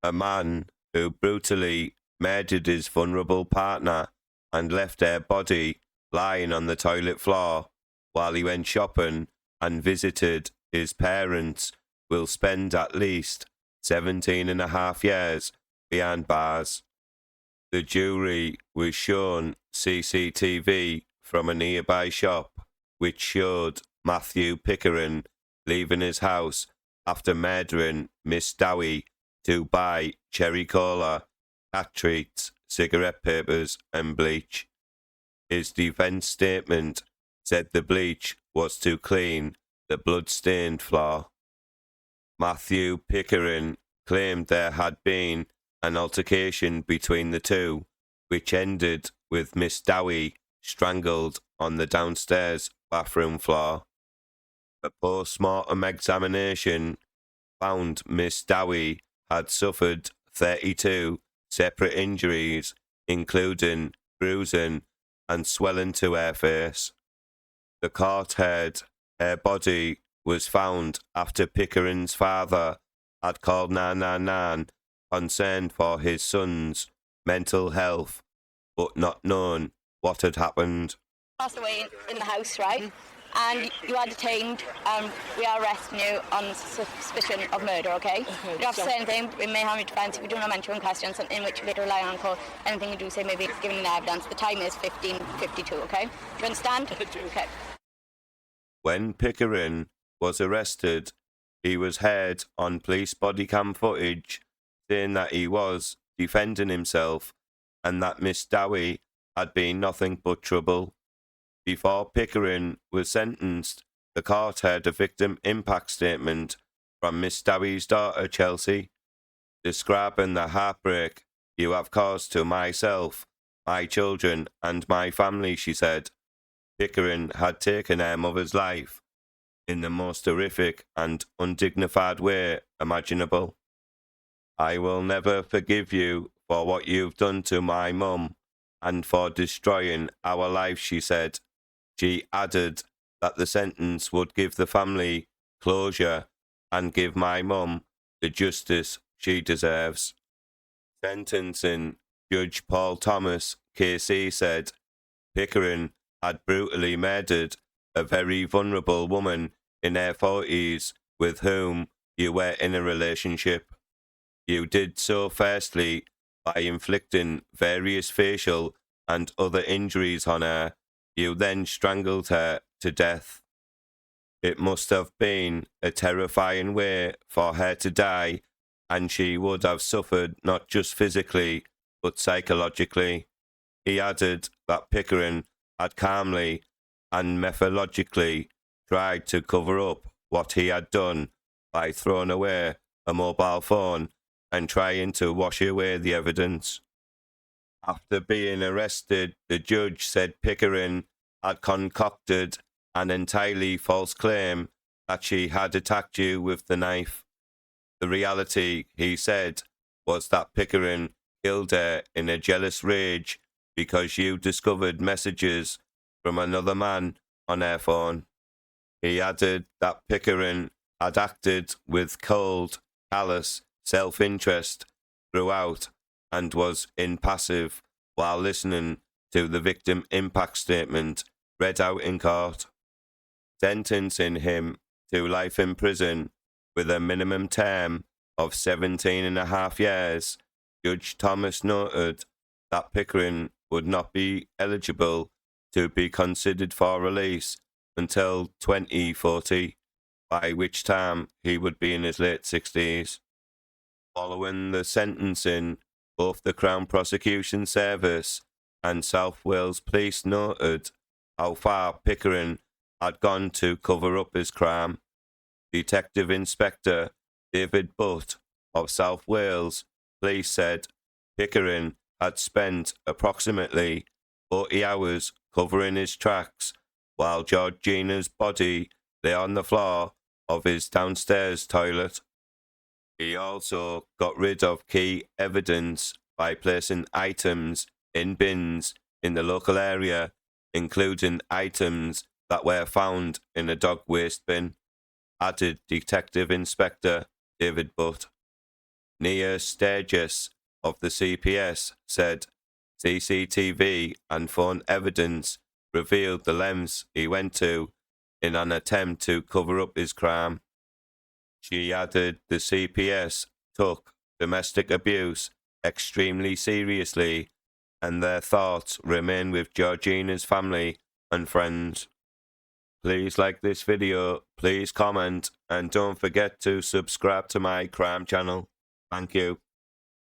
A man who brutally murdered his vulnerable partner and left their body lying on the toilet floor while he went shopping and visited his parents will spend at least 17 and a half years behind bars. The jury was shown CCTV from a nearby shop which showed Matthew Pickering leaving his house after murdering Ms Dowey to buy cherry cola, cat treats, cigarette papers and bleach. His defence statement said the bleach was to clean the blood-stained floor. Mathew Pickering claimed there had been an altercation between the two, which ended with Ms Dowey strangled on the downstairs bathroom floor. A post-mortem examination found Ms Dowey had suffered 32 separate injuries, including bruising and swelling to her face. The court heard her body was found after Pickering's father had called 999, concerned for his son's mental health, but not known what had happened. Passed away in the house, right? And you are detained, and we are arresting you on suspicion of murder, okay? You don't have to say anything. We may have your defence if you do not mention questions in which you later rely on court. Anything you do say may be given in evidence. The time is 15:52, okay? Do you understand? Okay. When Pickering was arrested, he was heard on police body cam footage saying that he was defending himself and that Ms Dowey had been nothing but trouble. Before Pickering was sentenced, the court heard a victim impact statement from Ms Dowey's daughter Chelsea, describing the heartbreak you have caused to myself, my children and my family, she said. Pickering had taken her mother's life in the most horrific and undignified way imaginable. I will never forgive you for what you've done to my mum and for destroying our life, she said. She added that the sentence would give the family closure and give my mum the justice she deserves. Sentencing Judge Paul Thomas, KC, said Pickering had brutally murdered a very vulnerable woman in her 40s with whom you were in a relationship. You did so firstly by inflicting various facial and other injuries on her. You then strangled her to death. It must have been a terrifying way for her to die, and she would have suffered not just physically, but psychologically. He added that Pickering had calmly and methodologically tried to cover up what he had done by throwing away a mobile phone and trying to wash away the evidence. After being arrested, the judge said Pickering had concocted an entirely false claim that she had attacked you with the knife. The reality, he said, was that Pickering killed her in a jealous rage because you discovered messages from another man on her phone. He added that Pickering had acted with cold, callous self-interest throughout and was impassive while listening to the victim impact statement read out in court, sentencing him to life in prison with a minimum term of 17 and a half years. Judge Thomas noted that Pickering would not be eligible to be considered for release until 2040, by which time he would be in his late 60s. Following the sentencing, both the Crown Prosecution Service and South Wales Police noted how far Pickering had gone to cover up his crime. Detective Inspector David Butt of South Wales Police said Pickering had spent approximately 40 hours covering his tracks while Georgina's body lay on the floor of his downstairs toilet. He also got rid of key evidence by placing items in bins in the local area, including items that were found in a dog waste bin, added Detective Inspector David Butt. Nia Sturgis of the CPS said CCTV and phone evidence revealed the lengths he went to in an attempt to cover up his crime. She added the CPS took domestic abuse extremely seriously and their thoughts remain with Georgina's family and friends. Please like this video, please comment, and don't forget to subscribe to my crime channel. Thank you.